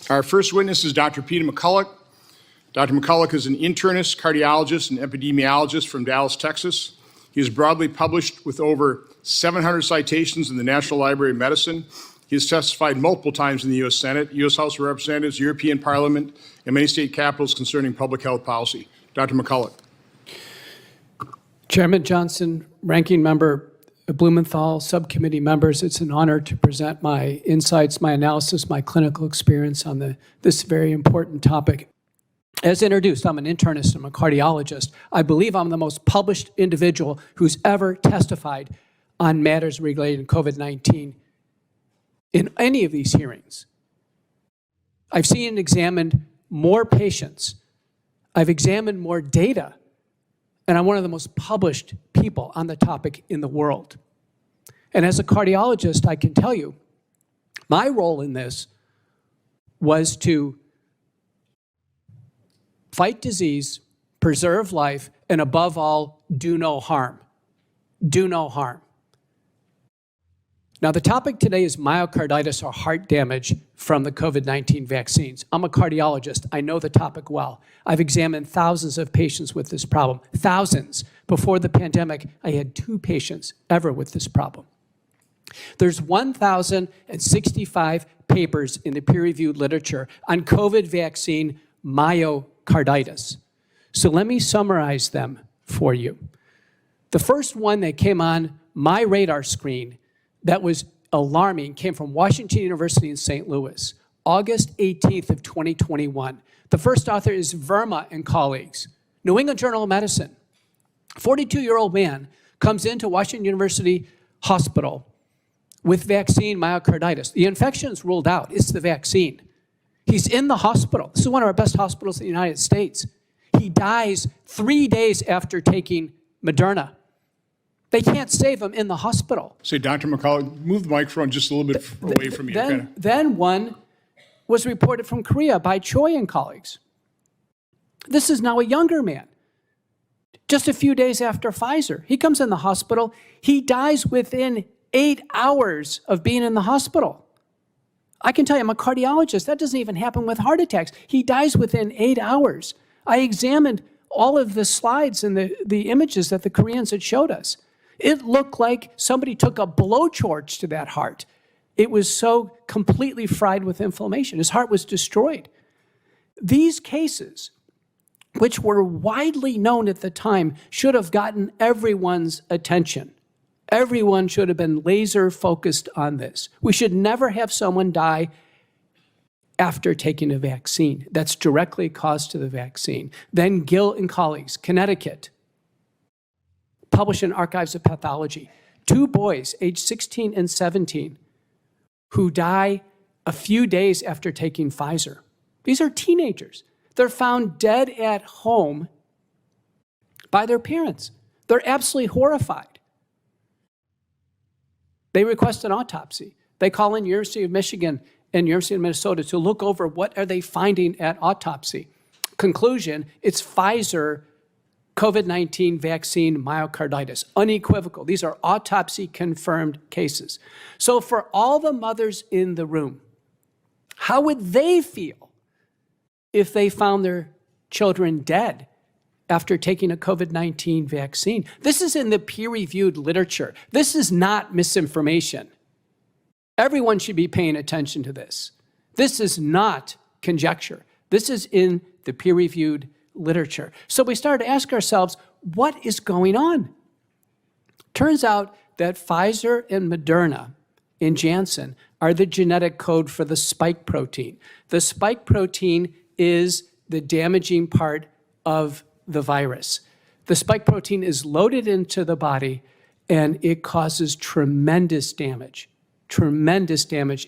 Our first witness is Dr. Peter McCulloch. Dr. McCulloch is an internist, cardiologist, and epidemiologist from Dallas, Texas. He is broadly published with over 700 citations in the National Library of Medicine. He has testified multiple times in the U.S. Senate, U.S. House of Representatives, European Parliament, and many state capitals concerning public health policy. Dr. McCulloch. Chairman Johnson, Ranking Member Blumenthal, subcommittee members, it's an honor to present my insights, my analysis, my clinical experience on this very important topic. As introduced, I'm an internist, I'm a cardiologist. I believe I'm the most published individual who's ever testified on matters related to COVID-19 in any of these hearings. I've seen and examined more patients. I've examined more data, and I'm one of the most published people on the topic in the world. And as a cardiologist, I can tell you, my role in this was to fight disease, preserve life, and above all, do no harm. Do no harm. Now, the topic today is myocarditis or heart damage from the COVID-19 vaccines. I'm a cardiologist. I know the topic well. I've examined thousands of patients with this problem. Thousands. Before the pandemic, I had 2 patients ever with this problem. There's 1,065 papers in the peer-reviewed literature on COVID vaccine myocarditis. So let me summarize them for you. The first one that came on my radar screen that was alarming came from Washington University in St. Louis, August 18th of 2021. The first author is Verma and colleagues, New England Journal of Medicine. 42-year-old man comes into Washington University Hospital with vaccine myocarditis. The infection is ruled out, it's the vaccine. He's in the hospital. This is one of our best hospitals in the United States. He dies 3 days after taking Moderna. They can't save him in the hospital. Say, Dr. McCulloch, move the microphone just a little bit away from you. Then one was reported from Korea by Choi and colleagues. This is now a younger man. Just a few days after Pfizer, he comes in the hospital. He dies within 8 hours of being in the hospital. I can tell you, I'm a cardiologist. That doesn't even happen with heart attacks. He dies within 8 hours. I examined all of the slides and the images that the Koreans had showed us. It looked like somebody took a blowtorch to that heart. It was so completely fried with inflammation. His heart was destroyed. These cases, which were widely known at the time, should have gotten everyone's attention. Everyone should have been laser focused on this. We should never have someone die after taking a vaccine. That's directly caused to the vaccine. Then Gill and colleagues, Connecticut, published in Archives of Pathology. 2 boys, aged 16 and 17, who die a few days after taking Pfizer. These are teenagers. They're found dead at home by their parents. They're absolutely horrified. They request an autopsy. They call in University of Michigan and University of Minnesota to look over what are they finding at autopsy. Conclusion, it's Pfizer COVID-19 vaccine myocarditis, unequivocal. These are autopsy-confirmed cases. So for all the mothers in the room, how would they feel if they found their children dead after taking a COVID-19 vaccine? This is in the peer-reviewed literature. This is not misinformation. Everyone should be paying attention to this. This is not conjecture. This is in the peer-reviewed literature. So we started to ask ourselves, what is going on? Turns out that Pfizer and Moderna and Janssen are the genetic code for the spike protein. The spike protein is the damaging part of the virus. The spike protein is loaded into the body and it causes tremendous damage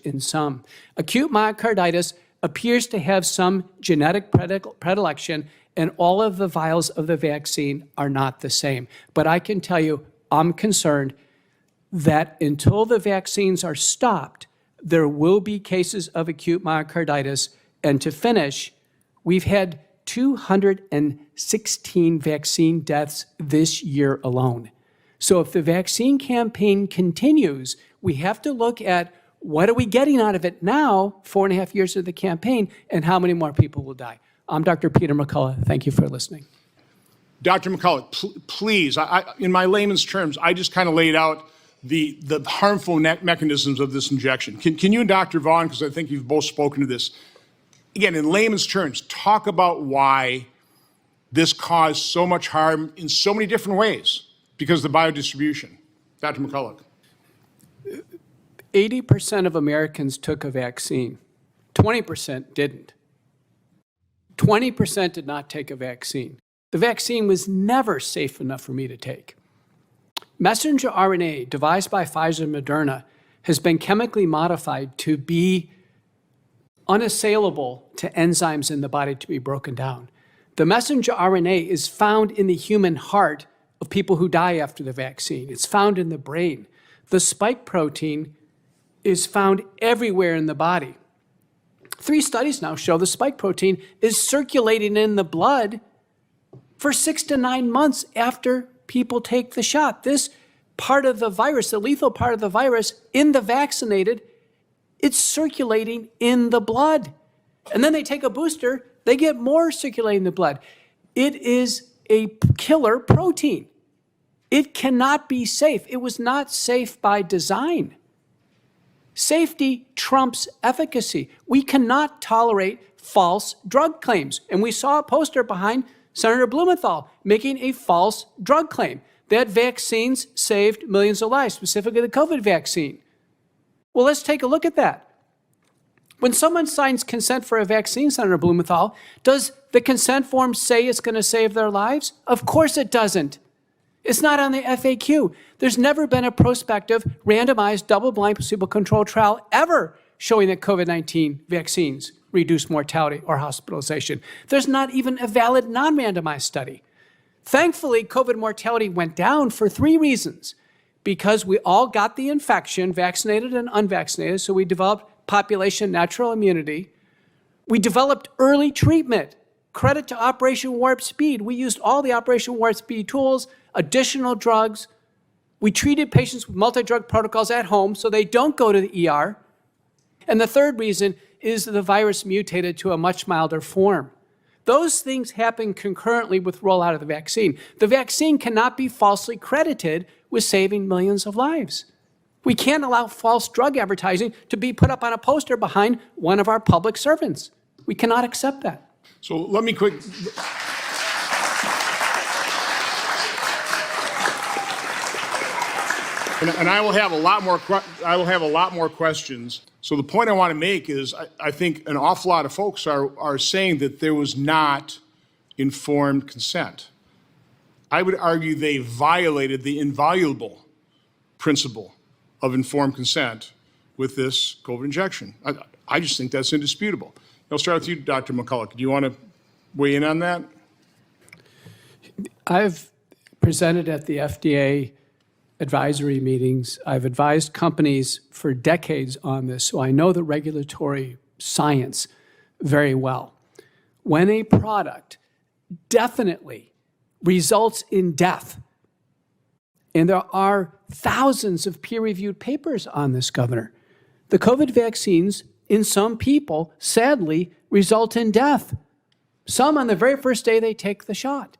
in some. Acute myocarditis appears to have some genetic predilection, and all of the vials of the vaccine are not the same. But I can tell you, I'm concerned that until the vaccines are stopped, there will be cases of acute myocarditis. And to finish, we've had 216 vaccine deaths this year alone. So if the vaccine campaign continues, we have to look at What are we getting out of it now, 4.5 years of the campaign, and how many more people will die? I'm Dr. Peter McCullough. Thank you for listening. Dr. McCullough, please, in my layman's terms, I just kind of laid out the harmful mechanisms of this injection. Can you and Dr. Vaughn, because I think you've both spoken to this, again, in layman's terms, talk about why this caused so much harm in so many different ways because of the biodistribution? Dr. McCullough. 80% of Americans took a vaccine. 20% didn't. 20% did not take a vaccine. The vaccine was never safe enough for me to take. Messenger RNA, devised by Pfizer and Moderna, has been chemically modified to be unassailable to enzymes in the body to be broken down. The messenger RNA is found in the human heart of people who die after the vaccine. It's found in the brain. The spike protein is found everywhere in the body. 3 studies now show the spike protein is circulating in the blood for 6 to 9 months after people take the shot. This part of the virus, the lethal part of the virus in the vaccinated, it's circulating in the blood. And then they take a booster, they get more circulating in the blood. It is a killer protein. It cannot be safe. It was not safe by design. Safety trumps efficacy. We cannot tolerate false drug claims. And we saw a poster behind Senator Blumenthal making a false drug claim that vaccines saved millions of lives, specifically the COVID vaccine. Well, let's take a look at that. When someone signs consent for a vaccine, Senator Blumenthal, does the consent form say it's going to save their lives? Of course it doesn't. It's not on the FAQ. There's never been a prospective, randomized, double-blind, placebo-controlled trial ever showing that COVID-19 vaccines reduce mortality or hospitalization. There's not even a valid non-randomized study. Thankfully, COVID mortality went down for 3 reasons. Because we all got the infection, vaccinated and unvaccinated, so we developed population natural immunity. We developed early treatment. Credit to Operation Warp Speed. We used all the Operation Warp Speed tools, additional drugs. We treated patients with multi-drug protocols at home so they don't go to the ER. And the third reason is that the virus mutated to a much milder form. Those things happen concurrently with rollout of the vaccine. The vaccine cannot be falsely credited with saving millions of lives. We can't allow false drug advertising to be put up on a poster behind one of our public servants. We cannot accept that. So let me quick. And I will have a lot more questions. So the point I want to make is I think an awful lot of folks are saying that there was not informed consent. I would argue they violated the inviolable principle of informed consent with this COVID injection. I just think that's indisputable. I'll start with you, Dr. McCullough. Do you want to weigh in on that? I've presented at the FDA advisory meetings. I've advised companies for decades on this, so I know the regulatory science very well. When a product definitely results in death, and there are thousands of peer-reviewed papers on this, Governor, the COVID vaccines in some people, sadly, result in death. Some on the very first day they take the shot.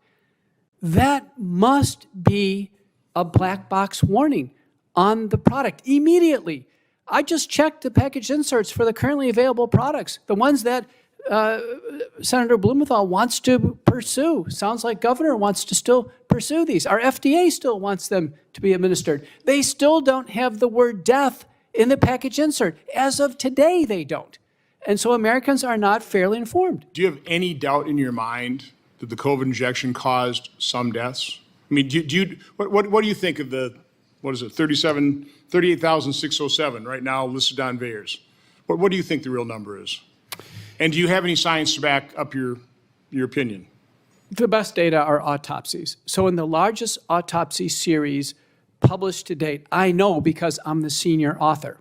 That must be a black box warning on the product immediately. I just checked the package inserts for the currently available products, the ones that Senator Blumenthal wants to pursue. Sounds like Governor wants to still pursue these. Our FDA still wants them to be administered. They still don't have the word death in the package insert. As of today, they don't. And so Americans are not fairly informed. Do you have any doubt in your mind that the COVID injection caused some deaths? I mean, what do you think of the, 38,607 right now listed on VAERS? What do you think the real number is? And do you have any science to back up your opinion? The best data are autopsies. So in the largest autopsy series published to date, I know because I'm the senior author,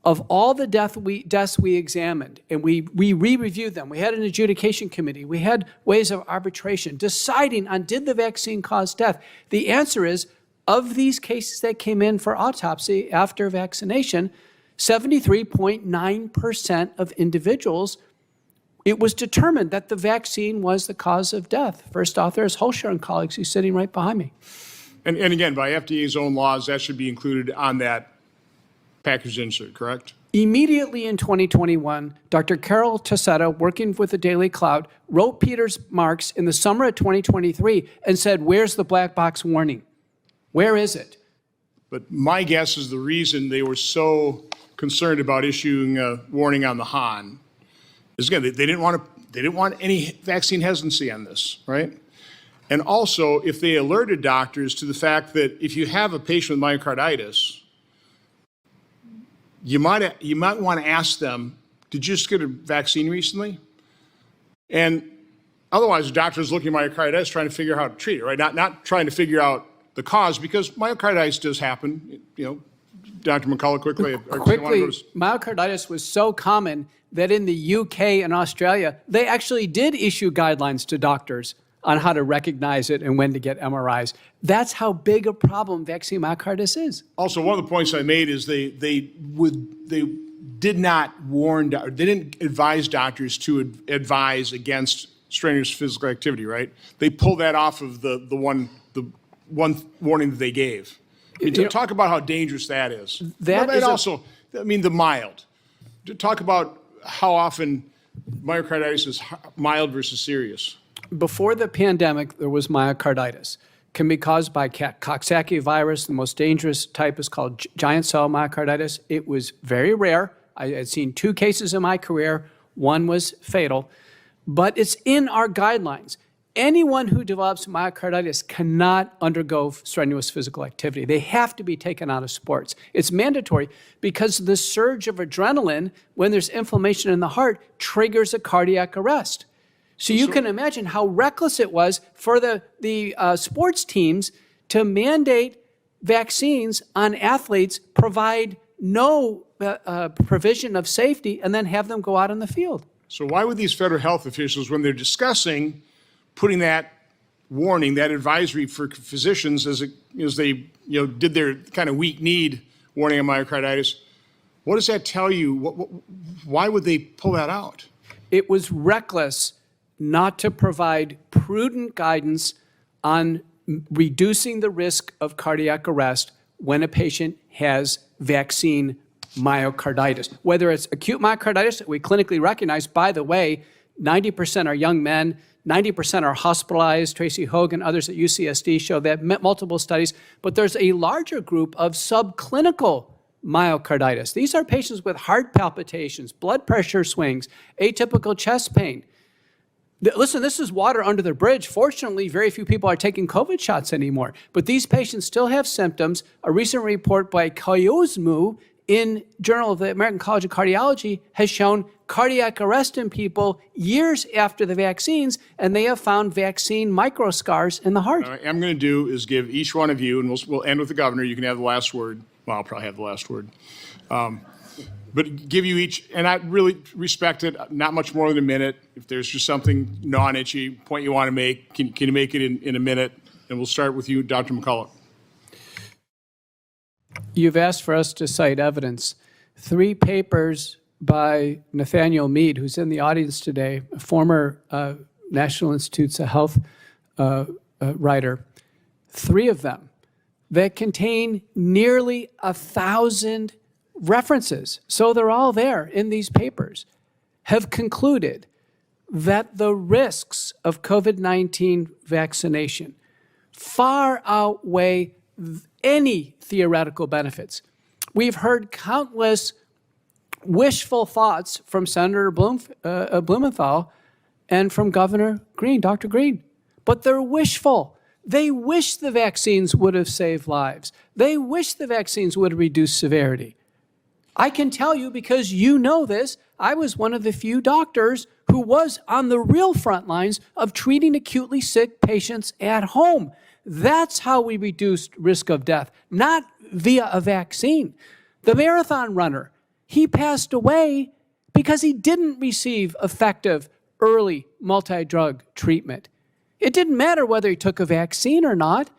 of all the deaths we examined, and we re-reviewed them. We had an adjudication committee. We had ways of arbitration deciding on did the vaccine cause death. The answer is, of these cases that came in for autopsy after vaccination, 73.9% of individuals, it was determined that the vaccine was the cause of death. First author is Holscher and colleagues, who's sitting right behind me. And again, by FDA's own laws, that should be included on that package insert, correct? Immediately in 2021, Dr. Carol Tassetta, working with the Daily Cloud, wrote Peter's Marks in the summer of 2023 and said, where's the black box warning? Where is it? But my guess is the reason they were so concerned about issuing a warning on the Han is, again, they didn't want any vaccine hesitancy on this, right? And also, if they alerted doctors to the fact that if you have a patient with myocarditis, you might want to ask them, did you just get a vaccine recently? And otherwise, the doctor is looking at myocarditis, trying to figure out how to treat it, right? Not trying to figure out the cause, because myocarditis does happen. You know, Dr. McCullough, quickly. Myocarditis was so common that in the UK and Australia, they actually did issue guidelines to doctors on how to recognize it and when to get MRIs. That's how big a problem vaccine myocarditis is. Also, one of the points I made is they did not warn, or they didn't advise doctors to advise against strenuous physical activity, right? They pulled that off of the one warning that they gave. I mean, talk about how dangerous that is. The mild. Talk about how often myocarditis is mild versus serious. Before the pandemic, there was myocarditis. Can be caused by Coxsackie virus. The most dangerous type is called giant cell myocarditis. It was very rare. I had seen 2 cases in my career. One was fatal. But it's in our guidelines. Anyone who develops myocarditis cannot undergo strenuous physical activity. They have to be taken out of sports. It's mandatory because the surge of adrenaline, when there's inflammation in the heart, triggers a cardiac arrest. So you can imagine how reckless it was for the sports teams to mandate vaccines on athletes, provide no provision of safety, and then have them go out on the field. So why would these federal health officials, when they're discussing putting that warning, that advisory for physicians as they did their kind of weak need warning on myocarditis, what does that tell you? Why would they pull that out? It was reckless not to provide prudent guidance on reducing the risk of cardiac arrest when a patient has vaccine myocarditis. Whether it's acute myocarditis that we clinically recognize, by the way, 90% are young men, 90% are hospitalized. Tracy Hogan, others at UCSD show that, multiple studies, but there's a larger group of subclinical myocarditis. These are patients with heart palpitations, blood pressure swings, atypical chest pain. Listen, this is water under the bridge. Fortunately, very few people are taking COVID shots anymore, but these patients still have symptoms. A recent report by Koyosmu in Journal of the American College of Cardiology has shown cardiac arrest in people years after the vaccines, and they have found vaccine microscars in the heart. What I'm going to do is give each one of you, and we'll end with the governor. You can have the last word. Well, I'll probably have the last word. But give you each, and I really respect it, not much more than a minute. If there's just something non-itchy point you want to make, can you make it in a minute? And we'll start with you, Dr. McCullough. You've asked for us to cite evidence. 3 papers by Nathaniel Mead, who's in the audience today, a former National Institutes of Health writer, 3 of them that contain nearly 1,000 references, so they're all there in these papers, have concluded that the risks of COVID-19 vaccination far outweigh any theoretical benefits. We've heard countless wishful thoughts from Senator Blumenthal and from Governor Green, Dr. Green, but they're wishful. They wish the vaccines would have saved lives. They wish the vaccines would have reduced severity. I can tell you, because you know this, I was one of the few doctors who was on the real front lines of treating acutely sick patients at home. That's how we reduced risk of death, not via a vaccine. The marathon runner, he passed away because he didn't receive effective early multi-drug treatment. It didn't matter whether he took a vaccine or not.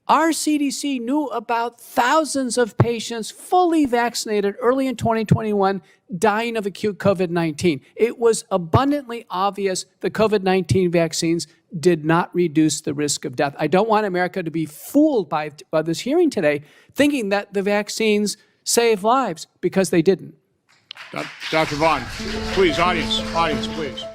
Our CDC knew about thousands of patients fully vaccinated early in 2021 dying of acute COVID-19. It was abundantly obvious the COVID-19 vaccines did not reduce the risk of death. I don't want America to be fooled by this hearing today, thinking that the vaccines save lives, because they didn't. Dr. Vaughn, please, audience, please.